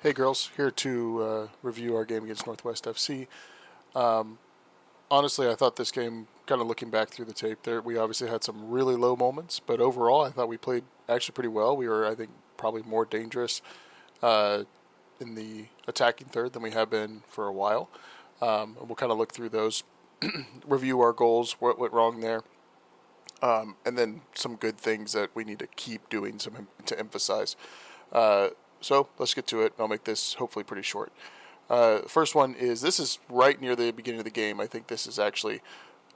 Hey girls, here to review our game against Northwest FC. Um, Honestly, I thought this game, kind of looking back through the tape, there we obviously had some really low moments, but overall, I thought we played actually pretty well. We were, I think, probably more dangerous uh, in the attacking third than we have been for a while. And we'll kind of look through those, review our goals, what went wrong there, and then some good things that we need to keep doing to emphasize. Uh, so let's get to it. I'll make this hopefully pretty short. First one is this is right near the beginning of the game. I think this is actually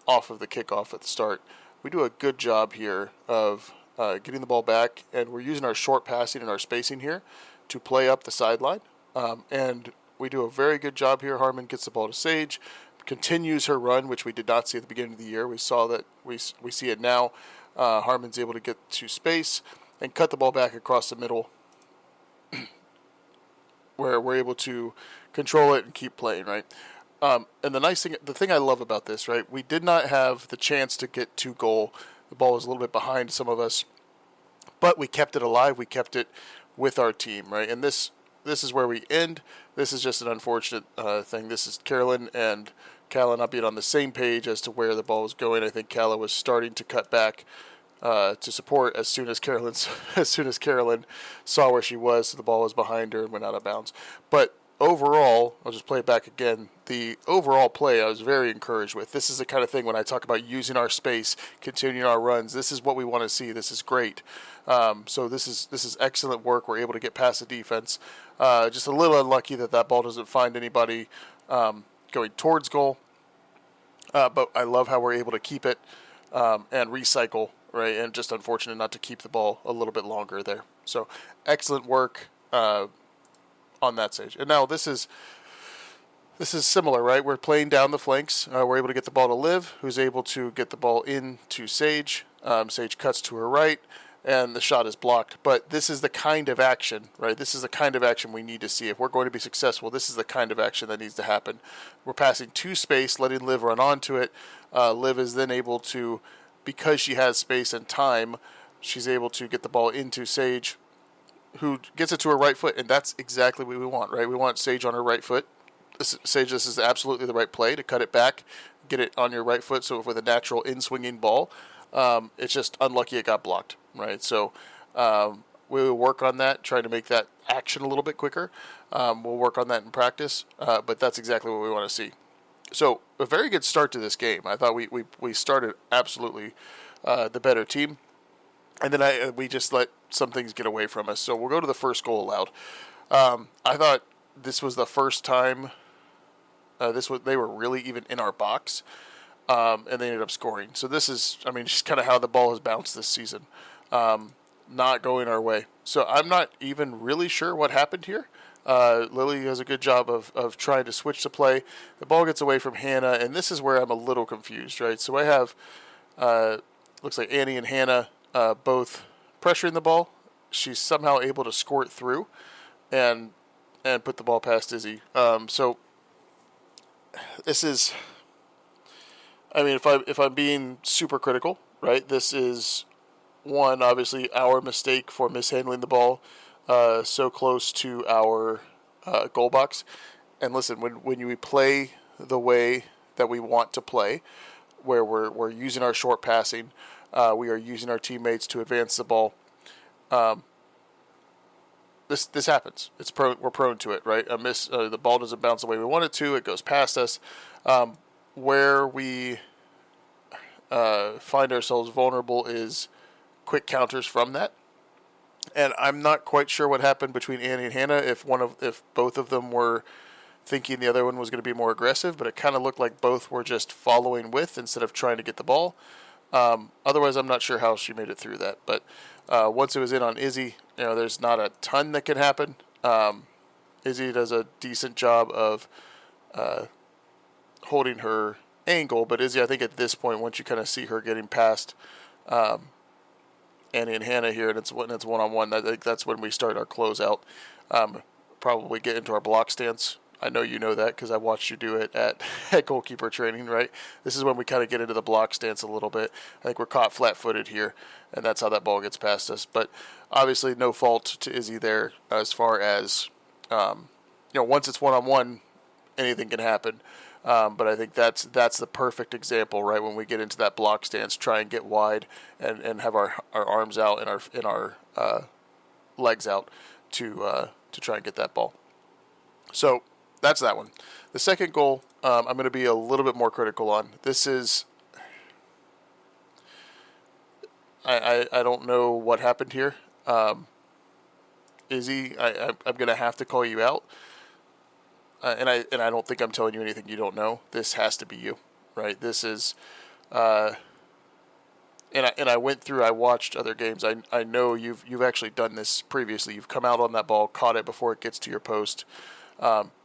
off of the kickoff at the start. We do a good job here of getting the ball back, and we're using our short passing and our spacing here to play up the sideline. And we do a very good job here. Harmon gets the ball to Sage, continues her run, which we did not see at the beginning of the year. We saw that we see it now. Harmon's able to get to space and cut the ball back across the middle, where we're able to control it and keep playing, right? And the thing I love about this, right? We did not have the chance to get to goal. The ball was a little bit behind some of us, but we kept it alive. We kept it with our team, right? And this is where we end. This is just an unfortunate thing. This is Carolyn and Calla not being on the same page as to where the ball was going. I think Calla was starting to cut back to support as soon as Carolyn saw where she was. So the ball was behind her and went out of bounds. But overall, I'll just play it back again. The overall play I was very encouraged with. This is the kind of thing when I talk about using our space, continuing our runs. This is what we want to see. This is great. So this is excellent work. We're able to get past the defense. Just a little unlucky that ball doesn't find anybody going towards goal. But I love how we're able to keep it and recycle, right? And just unfortunate not to keep the ball a little bit longer there. So excellent work on that stage. And now this is similar, right? We're playing down the flanks. We're able to get the ball to Liv, who's able to get the ball into Sage. Sage cuts to her right, and the shot is blocked. But this is the kind of action, right? This is the kind of action we need to see. If we're going to be successful, this is the kind of action that needs to happen. We're passing to space, letting Liv run onto it. Liv is then able to, because she has space and time, she's able to get the ball into Sage, who gets it to her right foot, and that's exactly what we want, right? We want Sage on her right foot. Sage, this is absolutely the right play to cut it back, get it on your right foot, so with a natural in-swinging ball. It's just unlucky it got blocked, right? So we will work on that, trying to make that action a little bit quicker. We'll work on that in practice, but that's exactly what we want to see. So a very good start to this game. I thought we started absolutely the better team. And then we just let some things get away from us. So we'll go to the first goal allowed. I thought this was the first time they were really even in our box, and they ended up scoring. So this is, just kind of how the ball has bounced this season, not going our way. So I'm not even really sure what happened here. Lily does a good job of trying to switch the play. The ball gets away from Hannah, and this is where I'm a little confused, right? So I have, looks like Annie and Hannah both pressuring the ball. She's somehow able to squirt through and put the ball past Izzy. So this is, if I'm being super critical, right, this is one, obviously our mistake for mishandling the ball so close to our goal box. And listen, when you play the way that we want to play, where we're using our short passing, we are using our teammates to advance the ball. This happens. We're prone to it, right? The ball doesn't bounce the way we want it to. It goes past us. Where we find ourselves vulnerable is quick counters from that. And I'm not quite sure what happened between Annie and Hannah. If both of them were thinking the other one was going to be more aggressive, but it kind of looked like both were just following with instead of trying to get the ball. Otherwise, I'm not sure how she made it through that. But once it was in on Izzy, there's not a ton that can happen. Izzy does a decent job of holding her angle, but Izzy, I think at this point, once you kind of see her getting past Annie and Hannah here, and it's one-on-one, I think that's when we start our closeout. Probably get into our block stance. I know you know that because I watched you do it at goalkeeper training, right? This is when we kind of get into the block stance a little bit. I think we're caught flat-footed here, and that's how that ball gets past us. But obviously no fault to Izzy there as far as Once it's one-on-one, anything can happen. But I think that's the perfect example, right? When we get into that block stance, try and get wide and have our arms out and our legs out to try and get that ball. So that's that one. The second goal, I'm going to be a little bit more critical on. This is, I don't know what happened here. Izzy, I'm going to have to call you out. And I don't think I'm telling you anything you don't know. This has to be you, right? This is, and I went through. I watched other games. I know you've actually done this previously. You've come out on that ball, caught it before it gets to your post,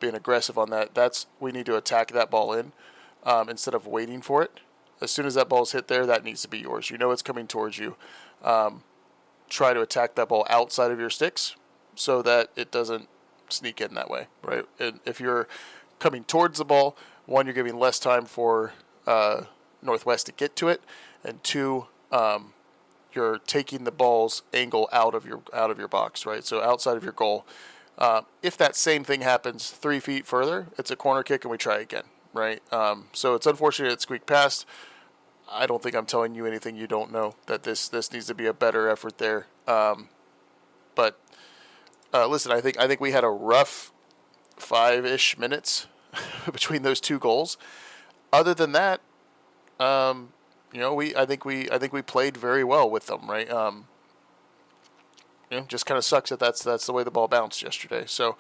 being aggressive on that. We need to attack that ball in instead of waiting for it. As soon as that ball's hit there, that needs to be yours. You know it's coming towards you. Try to attack that ball outside of your sticks so that it doesn't sneak in that way, right? And if you're coming towards the ball, one, you're giving less time for Northwest to get to it, and two, you're taking the ball's angle out of your box, right? So outside of your goal. If that same thing happens 3 feet further, it's a corner kick and we try again, right? So it's unfortunate it squeaked past. I don't think I'm telling you anything you don't know, that this needs to be a better effort there. But listen, I think we had a rough 5-ish minutes between those two goals. Other than that, I think we played very well with them, right? Just kind of sucks that that's the way the ball bounced yesterday. So,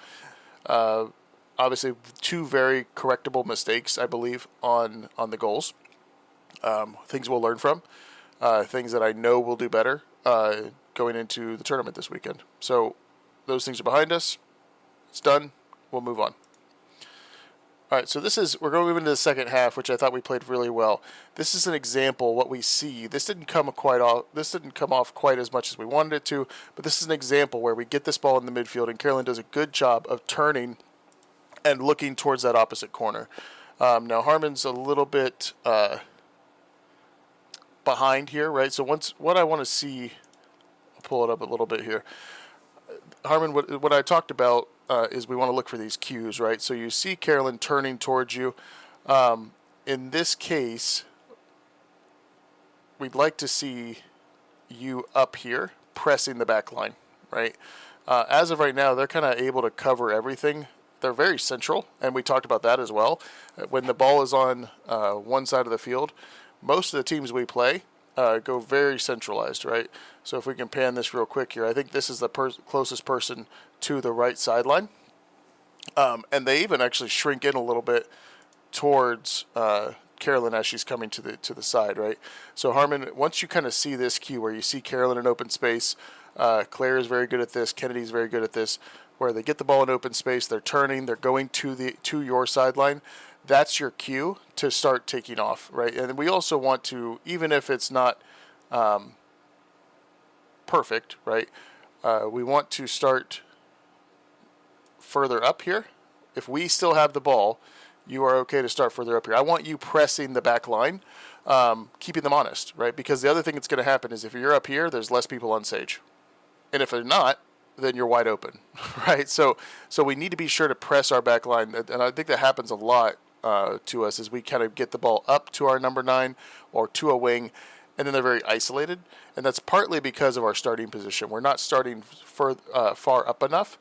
obviously, two very correctable mistakes, I believe, on the goals. Things we'll learn from, things that I know we'll do better going into the tournament this weekend. So those things are behind us. It's done. We'll move on. All right, so we're going to move into the second half, which I thought we played really well. This is an example what we see. This didn't come off quite as much as we wanted it to, but this is an example where we get this ball in the midfield, and Carolyn does a good job of turning and looking towards that opposite corner. Now Harmon's a little bit behind here, right? So what I want to see, I'll pull it up a little bit here. Harmon, what I talked about is we want to look for these cues, right? So you see Carolyn turning towards you. In this case, we'd like to see you up here pressing the back line, right? As of right now, they're kind of able to cover everything. They're very central, and we talked about that as well. When the ball is on one side of the field, most of the teams we play go very centralized, right? So if we can pan this real quick here, I think this is the closest person to the right sideline. And they even actually shrink in a little bit towards Carolyn as she's coming to the side, right? So Harmon, once you kind of see this cue where you see Carolyn in open space, Claire is very good at this, Kennedy's very good at this, where they get the ball in open space, they're turning, they're going to your sideline. That's your cue to start taking off, right? And we also want to, even if it's not perfect, right? We want to start further up here. If we still have the ball, you are okay to start further up here. I want you pressing the back line, keeping them honest, right? Because the other thing that's going to happen is if you're up here, there's less people on stage. And if they're not, then you're wide open, right? So we need to be sure to press our back line. And I think that happens a lot to us as we kind of get the ball up to our number 9 or to a wing, and then they're very isolated. And that's partly because of our starting position. We're not starting far up enough.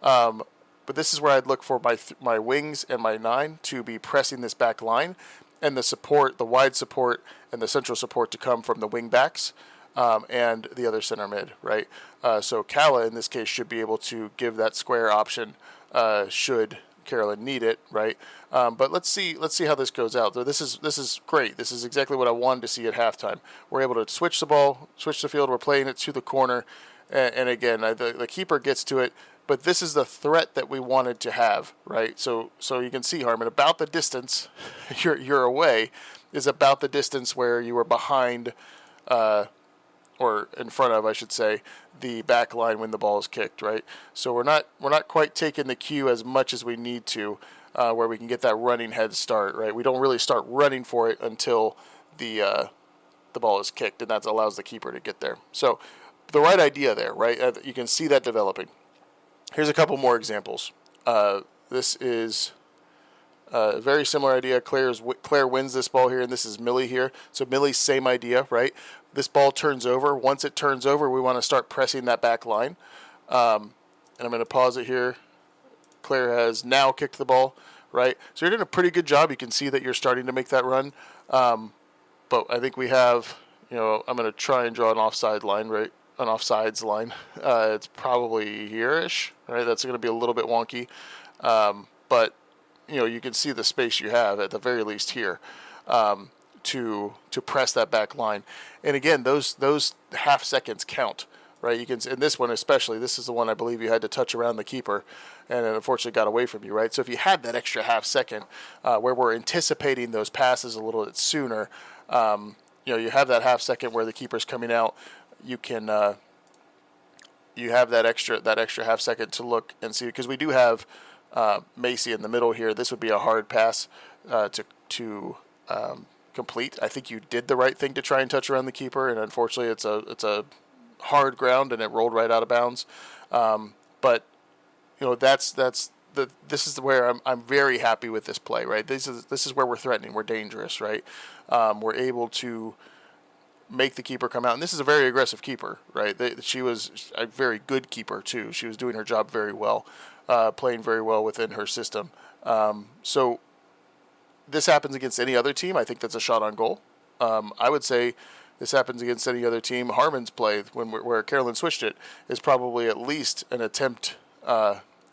But this is where I'd look for my wings and my 9 to be pressing this back line, and the support, the wide support and the central support to come from the wing backs and the other center mid, right? So Kala in this case should be able to give that square option should Carolyn need it, right? But let's see how this goes out. This is great. This is exactly what I wanted to see at halftime. We're able to switch the ball, switch the field. We're playing it to the corner, and again, the keeper gets to it. But this is the threat that we wanted to have, right? So you can see, Harmon, about the distance you're away is about the distance where you were behind, or in front of, I should say, the back line when the ball is kicked, right? So we're not quite taking the cue as much as we need to, where we can get that running head start, right? We don't really start running for it until the ball is kicked, and that allows the keeper to get there. So the right idea there, right? You can see that developing. Here's a couple more examples. This is a very similar idea. Claire wins this ball here, and this is Millie here. So Millie's same idea, right? This ball turns over. Once it turns over, we want to start pressing that back line. And I'm going to pause it here. Claire has now kicked the ball, right? So you're doing a pretty good job. You can see that you're starting to make that run. But I think we have, I'm going to try and draw an offside line, right? An offsides line. It's probably here-ish, right? That's going to be a little bit wonky. But, you can see the space you have at the very least here to press that back line. And again, those half seconds count, right? You can, in this one especially, this is the one I believe you had to touch around the keeper, and it unfortunately got away from you, right? So if you had that extra half second where we're anticipating those passes a little bit sooner, you have that half second where the keeper's coming out, you can you have that extra half second to look and see, because we do have Macy in the middle here. This would be a hard pass to complete. I think you did the right thing to try and touch around the keeper, and unfortunately it's a hard ground and it rolled right out of bounds. But this is where I'm very happy with this play, right? This is where we're threatening, we're dangerous, right? We're able to make the keeper come out, and this is a very aggressive keeper, right? She was a very good keeper too. She was doing her job very well, playing very well within her system. So this happens against any other team, I think that's a shot on goal. I would say this happens against any other team. Harmon's play, where Carolyn switched it, is probably at least an attempt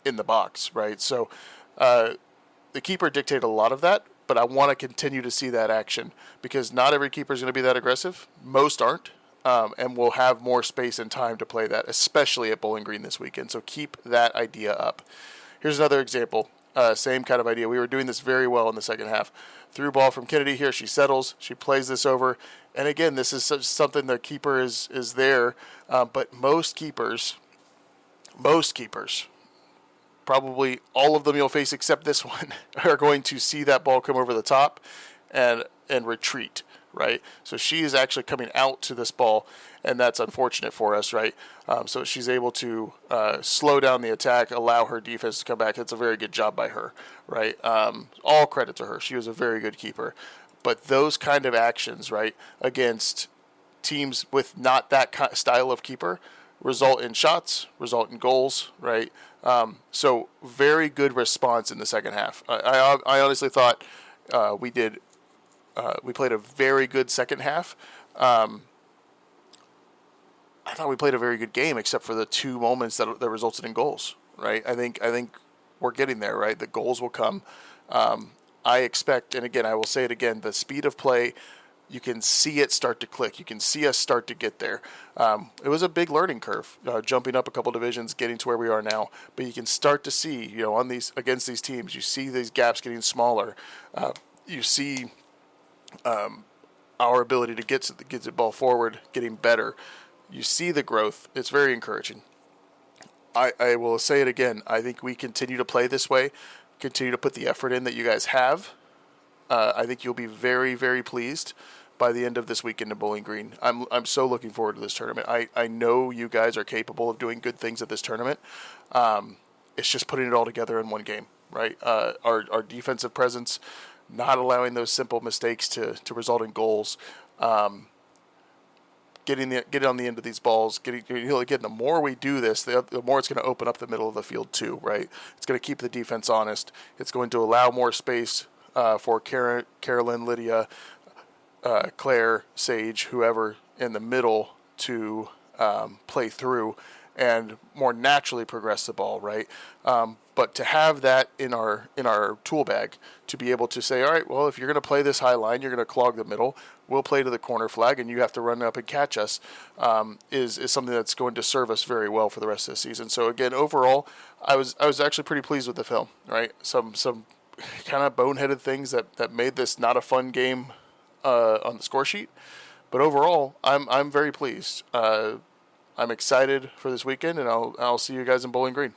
in the box, right? So the keeper dictated a lot of that, but I want to continue to see that action, because not every keeper is going to be that aggressive. Most aren't, and we'll have more space and time to play that, especially at Bowling Green this weekend. So keep that idea up. Here's another example. Same kind of idea. We were doing this very well in the second half. Through ball from Kennedy here. She settles. She plays this over. And again, this is something the keeper is there. But most keepers, probably all of them you'll face except this one, are going to see that ball come over the top and retreat, right? So she is actually coming out to this ball, and that's unfortunate for us, right? So she's able to slow down the attack, allow her defense to come back. That's a very good job by her, right? All credit to her. She was a very good keeper. But those kind of actions, right, against teams with not that style of keeper result in shots, result in goals, right? So very good response in the second half. I honestly thought we played a very good second half. I thought we played a very good game, except for the two moments that resulted in goals, right? I think we're getting there, right? The goals will come. I expect, and again, I will say it again, the speed of play, you can see it start to click. You can see us start to get there. It was a big learning curve, jumping up a couple divisions, getting to where we are now. But you can start to see, against these teams, you see these gaps getting smaller. You see our ability to get the ball forward getting better. You see the growth. It's very encouraging. I will say it again. I think we continue to play this way, continue to put the effort in that you guys have. I think you'll be very, very pleased by the end of this weekend in Bowling Green. I'm so looking forward to this tournament. I know you guys are capable of doing good things at this tournament. It's just putting it all together in one game, right? Our defensive presence, not allowing those simple mistakes to result in goals. Getting on the end of these balls. Again, the more we do this, the more it's going to open up the middle of the field too, right? It's going to keep the defense honest. It's going to allow more space for Carolyn, Lydia, Claire, Sage, whoever in the middle to play through and more naturally progress the ball, right? But to have that in our tool bag, to be able to say, all right, well, if you're going to play this high line, you're going to clog the middle, we'll play to the corner flag, and you have to run up and catch us, is something that's going to serve us very well for the rest of the season. So again, overall, I was actually pretty pleased with the film, right? Some kind of boneheaded things that made this not a fun game on the score sheet, but overall, I'm very pleased. I'm excited for this weekend, and I'll see you guys in Bowling Green.